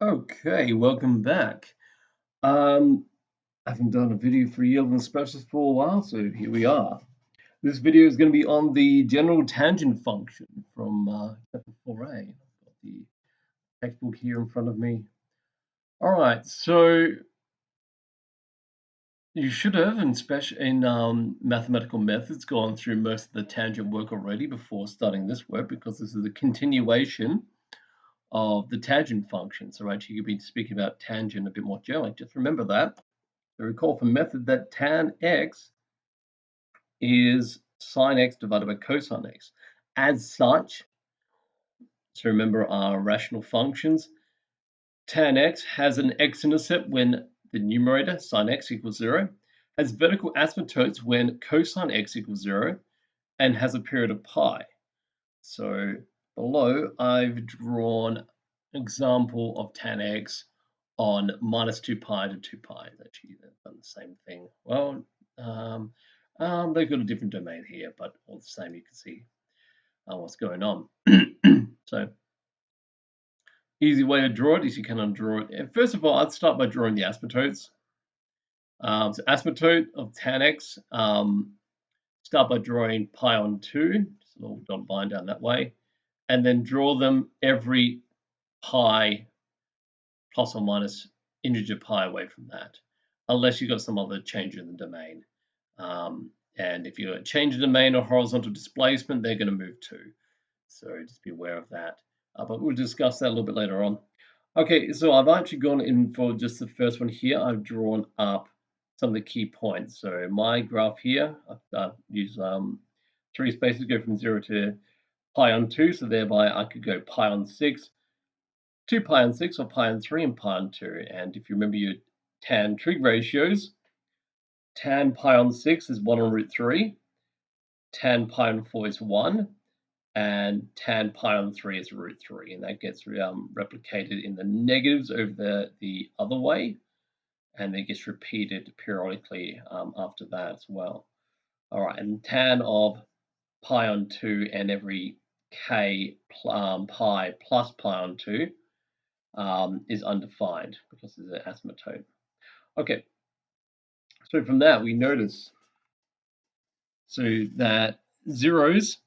Okay, welcome back. I haven't done a video for yield and specials for a while, so here we are. This video is going to be on the general tangent function from chapter 4a. I've got the textbook here in front of me. All right, so you should have, in mathematical methods, gone through most of the tangent work already before starting this work, because this is a continuation of the tangent function. So actually, you'll be speaking about tangent a bit more generally. Just remember that. So recall from method that tan x is sine x divided by cosine x. As such, so remember our rational functions, tan x has an x-intercept when the numerator, sine x equals 0, has vertical asymptotes when cosine x equals 0, and has a period of pi. So below, I've drawn an example of tan x on minus 2 pi to 2 pi. Actually, they've done the same thing. Well, they've got a different domain here, but all the same, you can see what's going on. So, easy way to draw it is you can draw it. And first of all, I'd start by drawing the asymptotes. So asymptote of tan x, start by drawing pi on 2, just a little dotted line down that way, and then draw them every pi plus or minus integer pi away from that, unless you've got some other change in the domain. And if you change the domain or horizontal displacement, they're going to move too. So just be aware of that. But we'll discuss that a little bit later on. Okay, so I've actually gone in for just the first one here. I've drawn up some of the key points. So my graph here, I've used 3 spaces, go from 0 to pi on 2. So thereby I could go pi on 6, 2 pi on 6, or pi on 3, and pi on 2. And if you remember your tan trig ratios, tan pi on 6 is 1 on root 3, tan pi on 4 is 1, and tan pi on 3 is root 3. And that gets replicated in the negatives over the other way, and it gets repeated periodically after that as well. All right, and tan of pi on 2 and every k pi plus pi on 2 is undefined because it's an asymptote. Okay, so from that we notice that zeros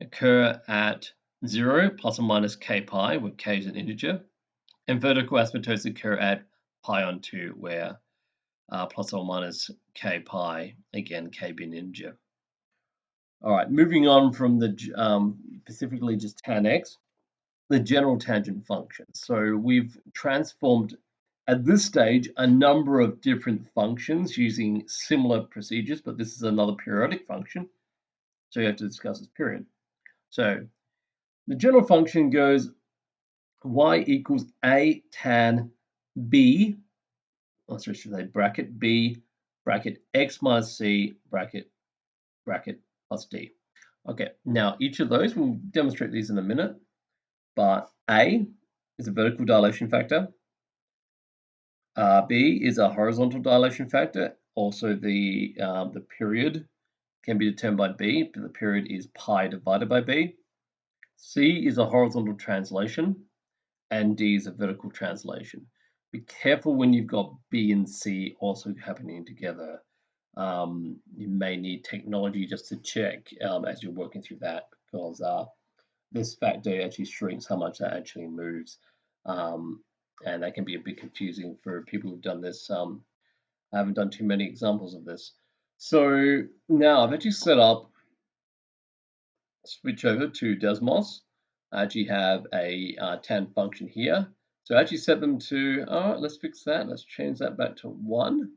occur at 0 plus or minus k pi, where k is an integer, and vertical asymptotes occur at pi on 2, where plus or minus k pi, again k being an integer. All right, moving on from the specifically just tan x, the general tangent function. So we've transformed at this stage a number of different functions using similar procedures, but this is another periodic function, so you have to discuss this period. So the general function goes y equals a tan b, or should I say bracket b, bracket x minus c, bracket plus d. Okay, now each of those, we'll demonstrate these in a minute, but a is a vertical dilation factor, b is a horizontal dilation factor, also the period can be determined by b, but the period is pi divided by b. C is a horizontal translation, and D is a vertical translation. Be careful when you've got B and C also happening together. You may need technology just to check as you're working through that, because this factor actually shrinks how much that actually moves. And that can be a bit confusing for people who've done this. I haven't done too many examples of this. So now I've actually set up, switch over to Desmos. I actually have a tan function here. So I actually set them to, let's fix that. Let's change that back to 1.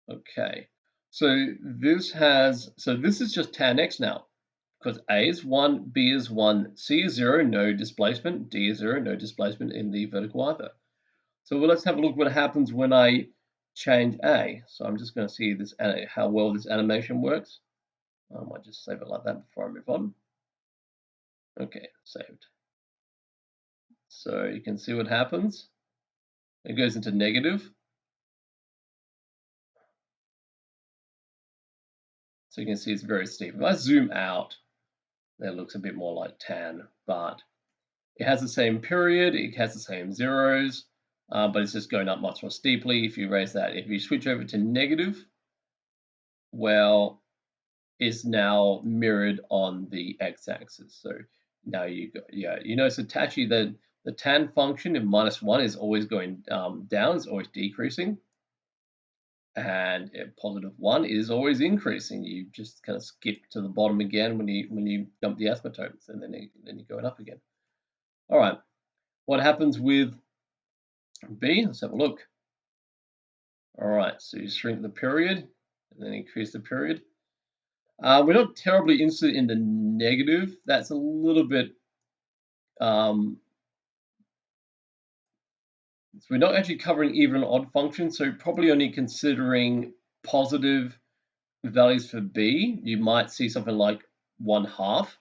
Okay. So this is just tan x now, because A is 1, B is 1, C is 0, no displacement, D is 0, no displacement in the vertical either. So let's have a look what happens when I change A. So I'm just going to see this how well this animation works. I might just save it like that before I move on. Okay, saved. So you can see what happens. It goes into negative. So you can see it's very steep. If I zoom out, that looks a bit more like tan, but It has the same period, it has the same zeros, but it's just going up much more steeply if you raise that. If you switch over to negative, well, it's now mirrored on the x-axis. So now you go, yeah, you notice it's actually the tan function in -1 is always going down, it's always decreasing. And +1 is always increasing. You just kind of skip to the bottom again when you dump the asymptotes, and then you're going up again. All right, what happens with B? Let's have a look. All right, so you shrink the period and then increase the period. We're not terribly interested in the negative. That's a little bit. So we're not actually covering even and odd functions, so probably only considering positive values for B. You might see something like 1/2.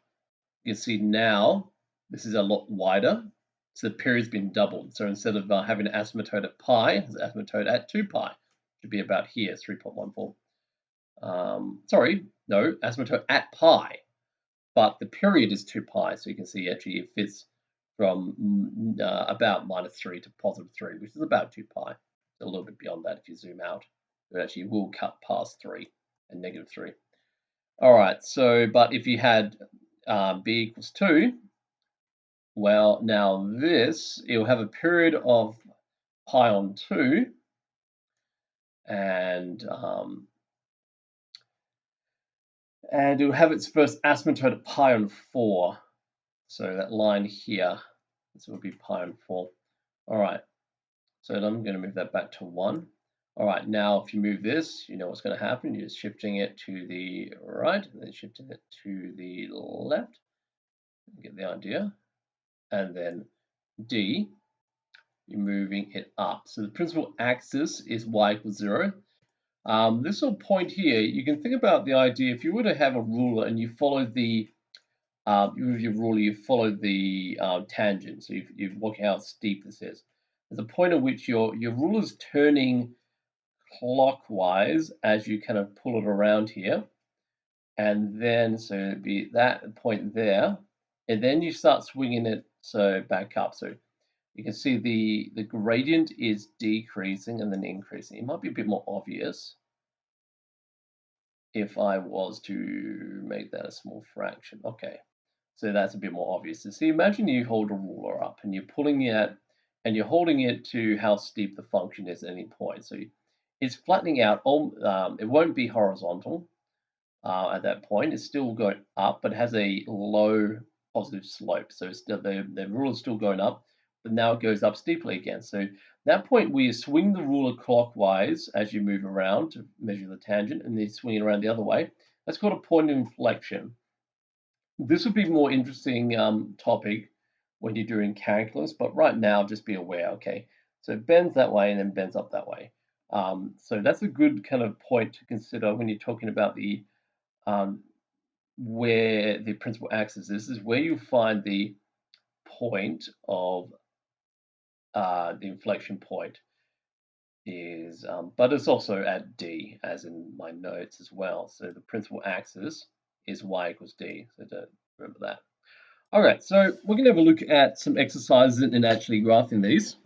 You can see now this is a lot wider. So the period's been doubled. So instead of having an asymptote at pi, it's an asymptote at 2 pi. It should be about here, 3.14. Sorry, no, asymptote at pi. But the period is 2 pi. So you can see actually it fits from about -3 to +3, which is about 2 pi. A little bit beyond that if you zoom out. It actually will cut past 3 and -3. All right, so, but if you had b equals 2, well, now this, it will have a period of pi on 2, and it will have its first asymptote at pi on 4. So that line here, this will be pi on 4. All right, so I'm going to move that back to 1. All right, now if you move this, you know what's going to happen. You're just shifting it to the right, and then shifting it to the left. You get the idea. And then D, you're moving it up. So the principal axis is y equals 0. This little point here, you can think about the idea, if you were to have a ruler and you follow the, with your ruler, you follow the tangent, so you're working out how steep this is. There's a point at which your ruler's turning clockwise as you kind of pull it around here. And then, so it'd be that point there, and then you start swinging it so back up. So you can see the gradient is decreasing and then increasing. It might be a bit more obvious if I was to make that a small fraction. Okay, so that's a bit more obvious. So imagine you hold a ruler up and you're pulling it, and you're holding it to how steep the function is at any point. So it's flattening out. It won't be horizontal at that point. It's still going up, but it has a low positive slope. So it's still, the ruler is still going up, but now it goes up steeply again. So that point where you swing the ruler clockwise as you move around to measure the tangent, and then swing it around the other way, that's called a point of inflection. This would be a more interesting topic when you're doing calculus, but right now just be aware, okay, so it bends that way and then bends up that way. So that's a good kind of point to consider when you're talking about the where the principal axis is where you find the point of the inflection point is, but it's also at D, as in my notes as well. So the principal axis is y equals D. So don't remember that. All right, so we're going to have a look at some exercises in actually graphing these.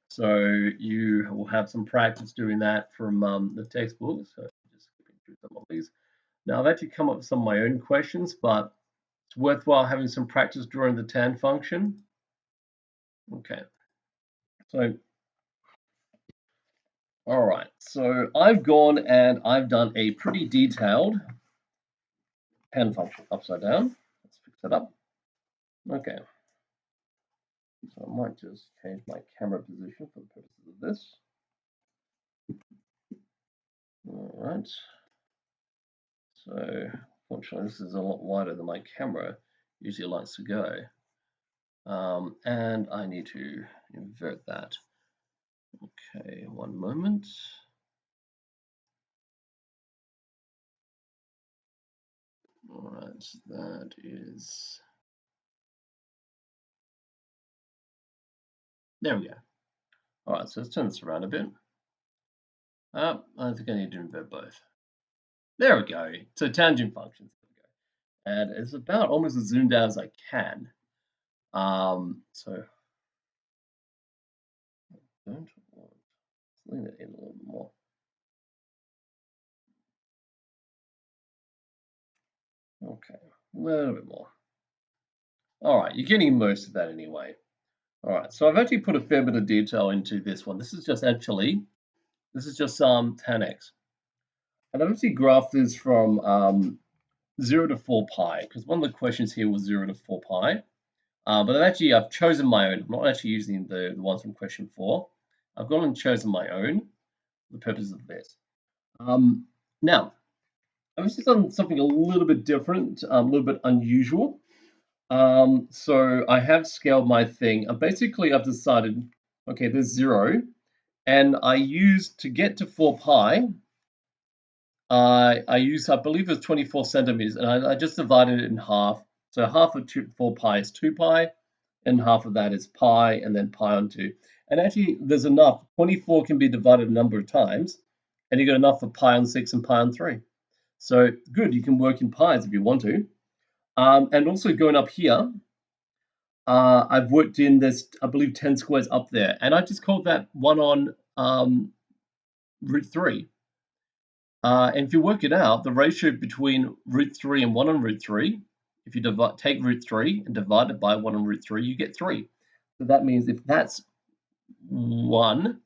So you will have some practice doing that from the textbook. So just skipping through some of these. Now I've actually come up with some of my own questions, but it's worthwhile having some practice drawing the tan function. Okay, so all right, so I've gone and I've done a pretty detailed tan function upside down. Let's fix that up. Okay, so I might just change my camera position for the purposes of this. All right, so fortunately this is a lot wider than my camera usually likes to go. And I need to invert that. Okay, one moment. All right, that is, there we go. All right, so let's turn this around a bit. I think I need to invert both. There we go. So tangent functions. And it's about almost as zoomed out as I can. So don't want lean it in a little bit more. Okay, a little bit more. All right, you're getting most of that anyway. All right, so I've actually put a fair bit of detail into this one. This is just 10x, and I've actually graphed this from 0 to 4 pi because one of the questions here was 0 to 4 pi. But I've chosen my own. I'm not actually using the ones from question 4. I've gone and chosen my own for the purpose of this. Now, I've just done something a little bit different, a little bit unusual. So I have scaled my thing. Basically, I've decided, okay, there's 0, and I used to get to 4 pi. I believe it was 24 centimeters, and I just divided it in half. So half of 4 pi is 2 pi, and half of that is pi, and then pi on 2. And actually, there's enough. 24 can be divided a number of times, and you got enough for pi on 6 and pi on 3. So good, you can work in pies if you want to. And also going up here, I've worked in this, I believe, 10 squares up there, and I just called that 1 on root 3. And if you work it out, the ratio between root 3 and 1 on root 3, if you take root 3 and divide it by 1 on root 3, you get 3. So that means if that's 1,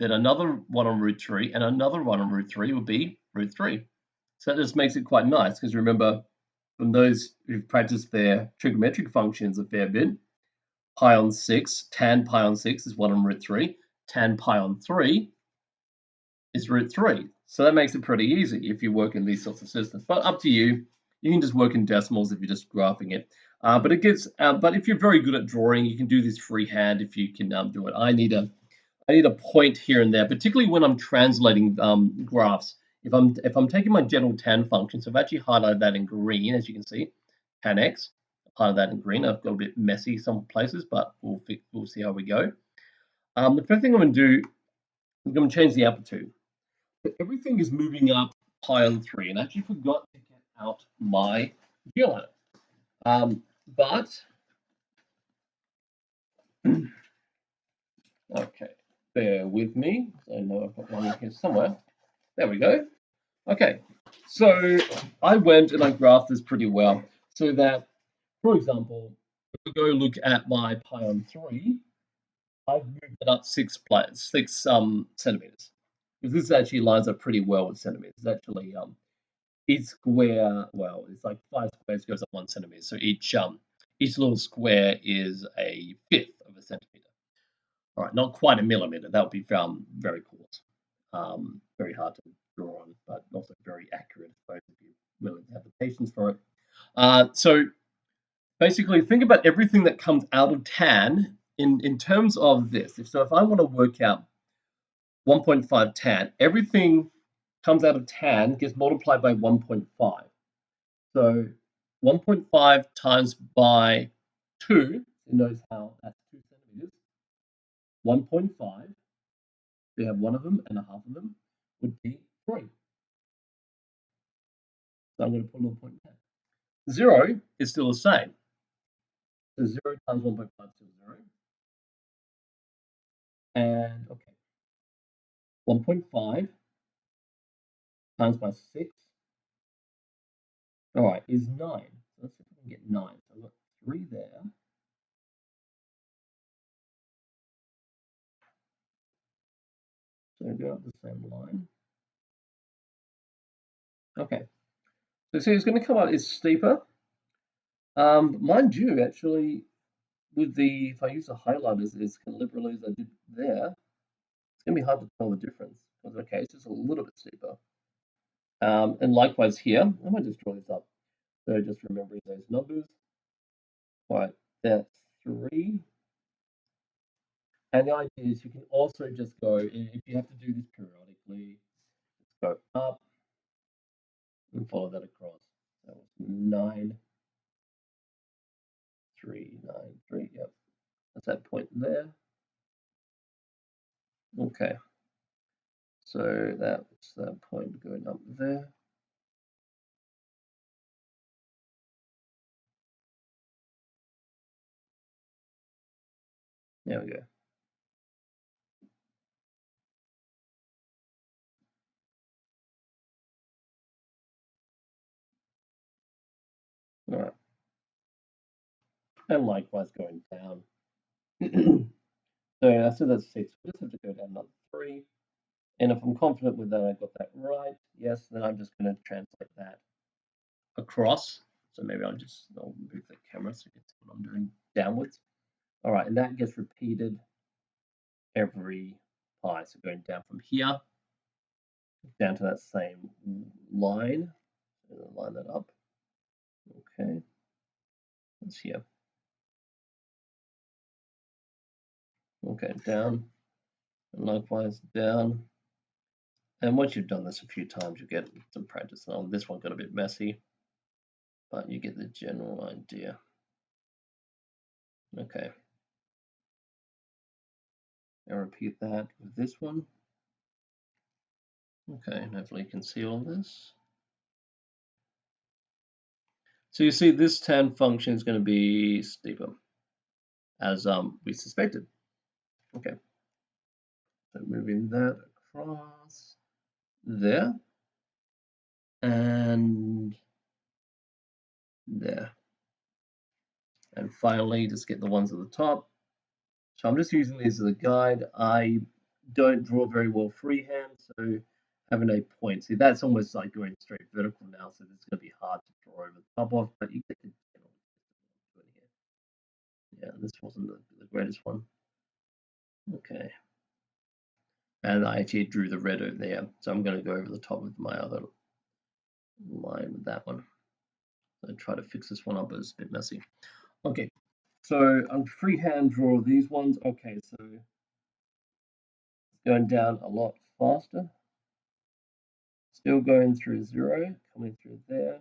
then another 1 on root 3 and another 1 on root 3 would be root 3. So that just makes it quite nice because remember, from those who've practiced their trigonometric functions a fair bit, pi on 6, tan pi on 6 is 1 on root 3, tan pi on 3 is root 3. So that makes it pretty easy if you work in these sorts of systems. But up to you. You can just work in decimals if you're just graphing it. But if you're very good at drawing, you can do this freehand if you can do it. I need a point here and there, particularly when I'm translating graphs. If I'm taking my general tan function, so I've actually highlighted that in green, as you can see, tan x. I've highlighted that in green. I've got a bit messy some places, but we'll see how we go. The first thing I'm going to do is I'm going to change the amplitude. Everything is moving up pi on 3, and I actually forgot to get out my geoline. But, okay, bear with me. I know I've got one in here somewhere. There we go. Okay, so I went and I graphed this pretty well so that, for example, if we go look at my pi on 3, I've moved it up 6 centimeters. Because this actually lines up pretty well with centimeters. It's actually each square, well, it's like 5 squares goes up 1 centimeter. So each little square is a fifth of a centimeter. All right, not quite a millimeter. That would be very coarse, very hard to draw on, but also very accurate, I suppose, if you're willing to have the patience for it. So basically, think about everything that comes out of tan in terms of this. If I want to work out 1.5 tan, everything comes out of tan gets multiplied by 1.5. So 1.5 times by 2, it knows how that's 2 centimeters. 1.5, we have one of them and a half of them, would be 3. So I'm going to put a little point there. 0 is still the same. So 0 times 1.5 is still 0. And, okay, 1.5 times by 6, all right, is 9. So let's see if we can get 9. So I've got 3 there. So go up the same line. Okay. So see, it's going to come out is steeper. Mind you, actually, if I use the highlighters as liberally as I did there, it's going to be hard to tell the difference. Because, okay, it's just a little bit steeper. And likewise here, I might just draw this up. So just remembering those numbers. All right, that's 3. And the idea is you can also just go, if you have to do this periodically, just go up and follow that across. So 9, 3, 9, 3. Yep, that's that point there. Okay, so that's that point going up there. There we go. All right. And likewise going down. So I said that's 6. We just have to go down another 3. And if I'm confident with that, I got that right. Yes, then I'm just going to translate that across. So maybe I'll move the camera so you can see what I'm doing downwards. All right, and that gets repeated every pi. So going down from here down to that same line. So line that up. Okay, that's here. Okay, down, and likewise down. And once you've done this a few times, you get some practice. Now, this one got a bit messy, but you get the general idea. Okay. And repeat that with this one. Okay, and hopefully you can see all this. So you see this tan function is going to be steeper, as we suspected. Okay. So moving that across there and there. And finally, just get the ones at the top. So I'm just using these as a guide. I don't draw very well freehand, so having a point. See, that's almost like going straight vertical now, so this is going to be hard to draw over the top of, but you get the general here. Yeah, this wasn't the greatest one. Okay. And I actually drew the red over there, so I'm going to go over the top with my other line with that one. So try to fix this one up, but it's a bit messy. Okay, so I'm freehand draw these ones. Okay, so going down a lot faster. Still going through 0, coming through there,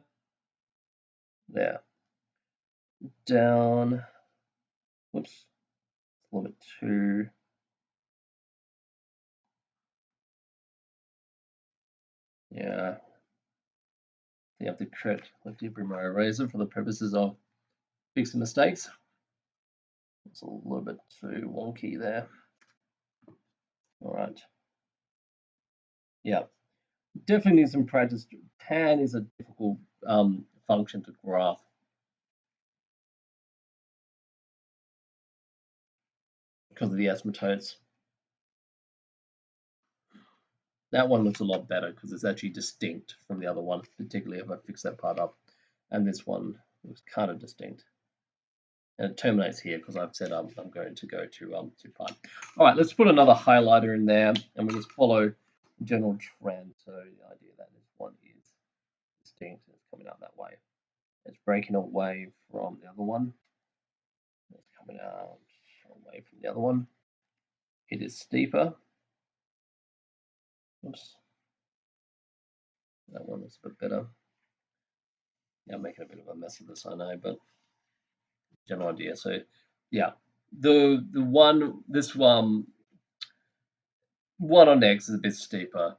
down, whoops, a little bit too, yeah, you have to correct the deep my eraser for the purposes of fixing mistakes. It's a little bit too wonky there. All right. Yeah, definitely need some practice. Tan is a difficult function to graph. Because of the asymptotes. That one looks a lot better because it's actually distinct from the other one, particularly if I fix that part up. And this one looks kind of distinct. And it terminates here because I've said I'm going to go to pi. All right, let's put another highlighter in there, and we'll just follow general trend. So the idea that this one is distinct, it's coming out that way. It's breaking away from the other one. It's coming out away from the other one. It is steeper. Oops. That one looks a bit better. Yeah, I'm making a bit of a mess of this, I know, but general idea. So yeah, the one this one on X is a bit steeper.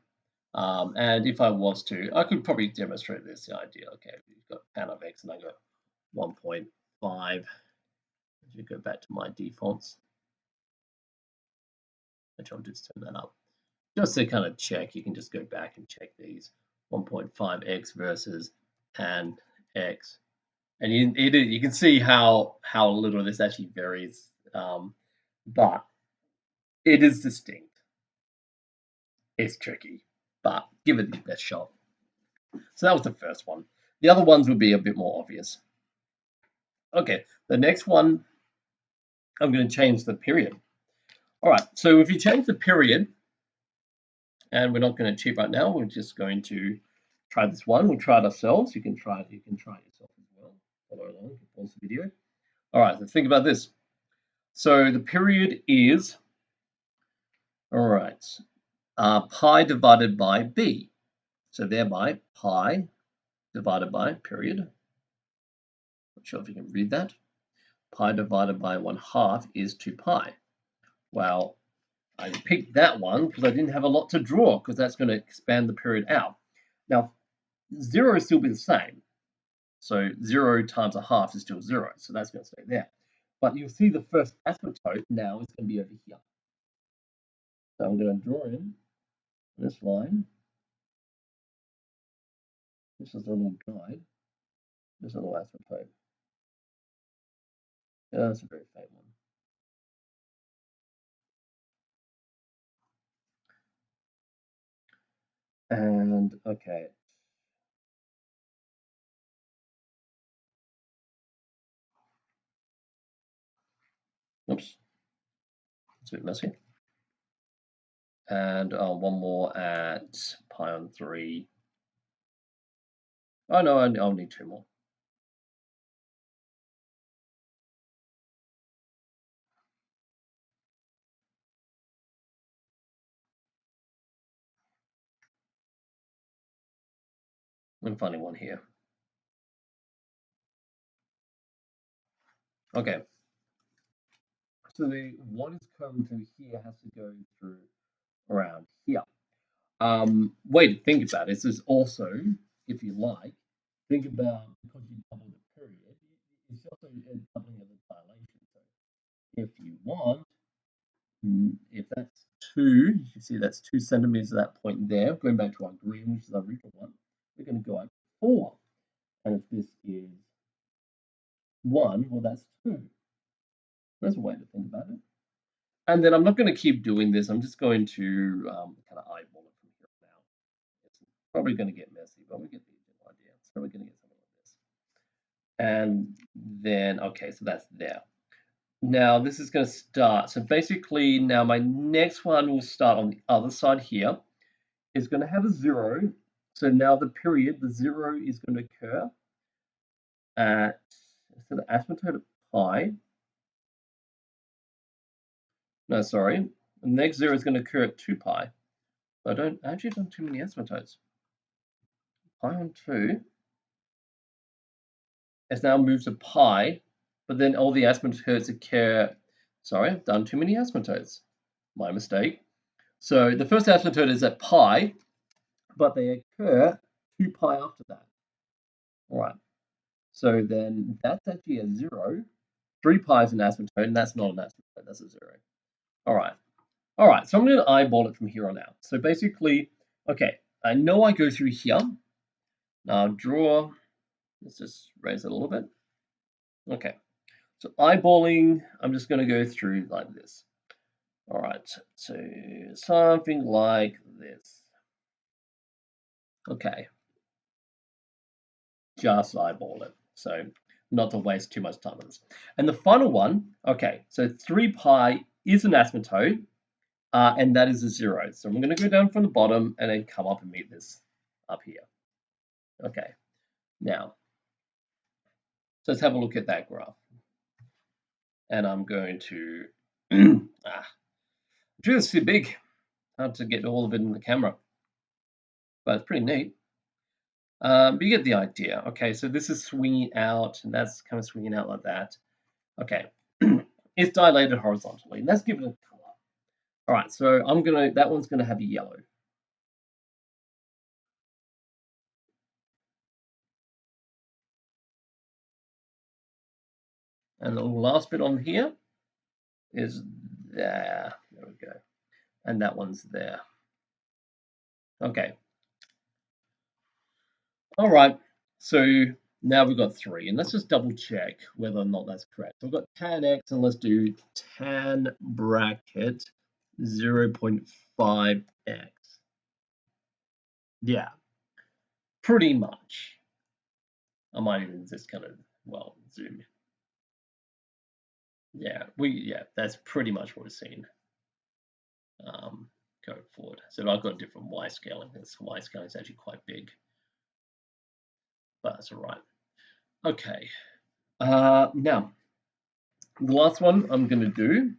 And if I was to, I could probably demonstrate this idea. Okay, you've got tan of X and I got 1.5. If you go back to my defaults, which I'll just turn that up. Just to kind of check, you can just go back and check these 1.5x versus tan X. And you can see how little this actually varies, but it is distinct. It's tricky, but give it the best shot. So that was the first one. The other ones would be a bit more obvious. Okay, the next one, I'm going to change the period. All right, so if you change the period, and we're not going to cheat right now, we're just going to try this one. We'll try it ourselves. You can try it yourself as well. Follow along, pause the video. All right, so think about this. So the period is, all right, pi divided by b. So thereby pi divided by period. Not sure if you can read that. Pi divided by 1/2 is 2 pi. Well, I picked that one because I didn't have a lot to draw because that's going to expand the period out. Now, 0 will still be the same. So 0 times 1/2 is still 0. So that's going to stay there. But you'll see the first asymptote now is going to be over here. So I'm going to draw in this line. This is a little guide. This is a little asymptote. Yeah, that's a very faint one. And okay. Oops. It's a bit messy. And one more at pi on 3. Oh no, I'll need 2 more. I'm finding one here. Okay. So the what is coming through here has to go through around here. Way to think about it is also, if you like, think about because you double the period, it's also a doubling of the dilation. So if you want, if that's 2, you see that's 2 centimeters at that point there, going back to our green, which is our original one, we're going to go up 4. And if this is 1, well, that's 2. That's a way to think about it. And then I'm not going to keep doing this. I'm just going to kind of eyeball it from here now. It's probably going to get messy, but we get the idea. So we're going to get something like this. And then, okay, so that's there. Now this is going to start. So basically now my next one will start on the other side here. It's going to have a 0. So now the period, the 0 is going to occur at, so the asymptote of pi. No, sorry. The next 0 is going to occur at 2 pi. I don't actually done too many asymptotes. Pi on 2 has now moved to pi, but then all the asymptotes occur. Sorry, I've done too many asymptotes. My mistake. So the first asymptote is at pi, but they occur 2 pi after that. All right. So then that's actually a 0. 3 pi is an asymptote, and that's not an asymptote. That's a 0. All right. All right. So I'm going to eyeball it from here on out. So basically, okay, I know I go through here. Now draw. Let's just raise it a little bit. Okay. So eyeballing, I'm just going to go through like this. All right, so something like this. Okay, just eyeball it. So not to waste too much time on this. And the final one, okay, so 3 pi is an asymptote, and that is a 0. So I'm going to go down from the bottom and then come up and meet this up here. Okay, now, so let's have a look at that graph. And I'm going to, it's too big. Hard to get all of it in the camera, but it's pretty neat. But you get the idea. Okay, so this is swinging out, and that's kind of swinging out like that. Okay, it's dilated horizontally. Let's give it a color. All right, so that one's gonna have a yellow. And the last bit on here is there. There we go. And that one's there. Okay. All right, so now we've got 3, and let's just double check whether or not that's correct. So we've got tan x, and let's do tan bracket 0.5x. Yeah, pretty much. I might even just kind of, well, zoom. Yeah, that's pretty much what we're seeing going forward. So I've got different y scaling. This y scaling is actually quite big, but that's all right. Okay, now the last one I'm going to do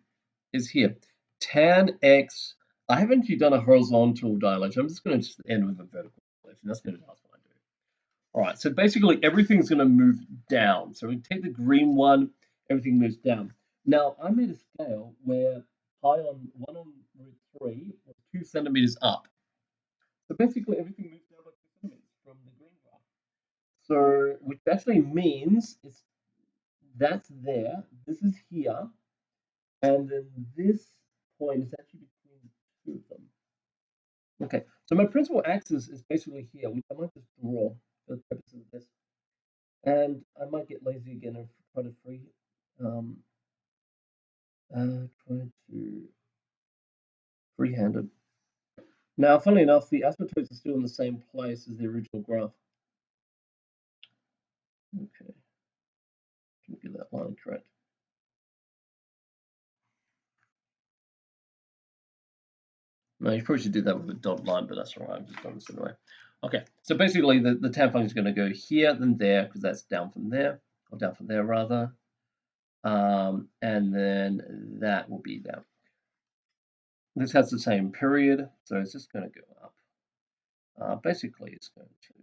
is here. Tan x. I haven't actually done a horizontal dilation. I'm just going to just end with a vertical dilation. That's going to be the last one I do. All right, so basically everything's going to move down. So we take the green one, everything moves down. Now I made a scale where pi on 1 on root 3 was 2 centimeters up. So basically everything moves down by 2 centimeters from the green graph. So which actually means that's there, this is here, and then this point is actually between the two of them. Okay, so my principal axis is basically here, which I might just draw for the purposes of this. And I might get lazy again and try to freehand it. Now, funnily enough, the asymptotes are still in the same place as the original graph. Okay, can we get that line correct? No, you probably should do that with a dotted line, but that's all right. I'm just done this anyway. Okay, so basically the tan function is going to go here, then there, because that's down from there, or down from there rather. And then that will be down. This has the same period, so it's just going to go up. Basically, it's going to,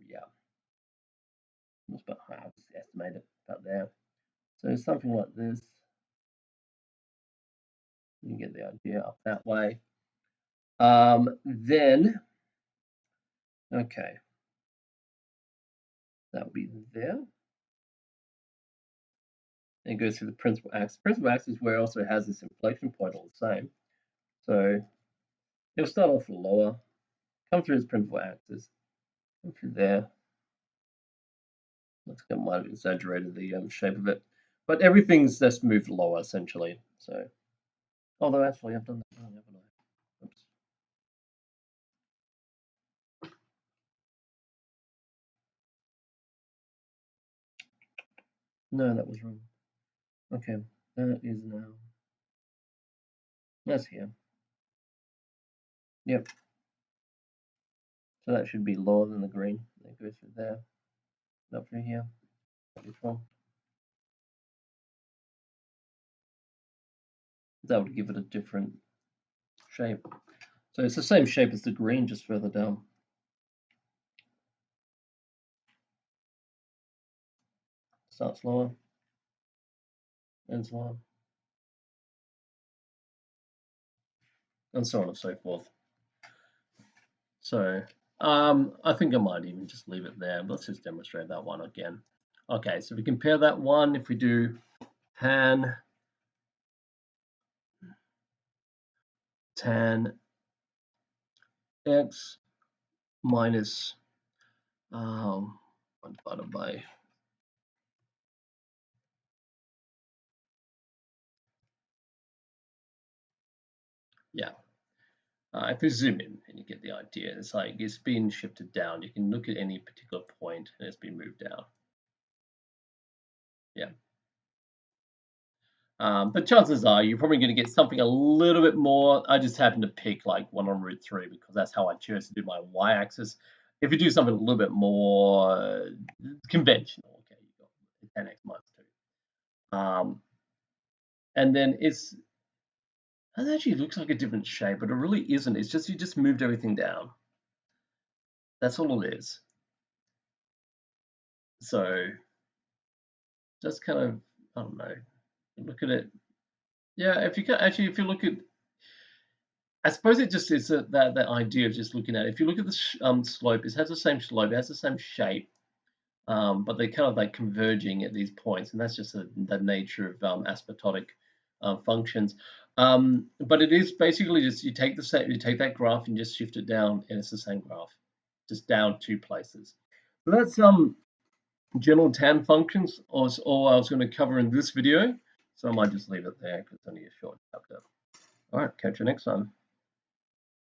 yeah, almost about half, estimate it about there. So something like this. You get the idea up that way. Then, okay, that will be there. And it goes through the principal axis. Principal axis where it also has this inflection point all the same. So it'll start off lower, come through its principal axis, come through there. Looks like I might have exaggerated the shape of it, but everything's just moved lower essentially. So, although actually I've done that wrong, haven't I? Oops. No, that was wrong. Okay, that is now. That's here. Yep. So that should be lower than the green. It goes through there, up through here. That would give it a different shape. So it's the same shape as the green, just further down. Starts lower, ends lower, and so on and so forth. So I think I might even just leave it there. Let's just demonstrate that one again. Okay, so we compare that one. If we do tan x minus 1 divided by if we zoom in and you get the idea, it's like it's been shifted down. You can look at any particular point and it's been moved down. Yeah. But chances are you're probably going to get something a little bit more. I just happen to pick like 1 on root 3 because that's how I chose to do my y-axis. If you do something a little bit more conventional, okay, you've got 10x minus 2. And then it actually looks like a different shape, but it really isn't. It's just you just moved everything down. That's all it is. So just kind of, I don't know, look at it. Yeah, if you can actually, if you look at, I suppose it just is that idea of just looking at it. If you look at the slope, it has the same slope, it has the same shape, but they're kind of like converging at these points, and that's just the nature of asymptotic functions. But it is basically just you take that graph and just shift it down, and it's the same graph, just down 2 places. So that's general tan functions, all I was going to cover in this video. So I might just leave it there because it's only a short chapter. All right, catch you next time.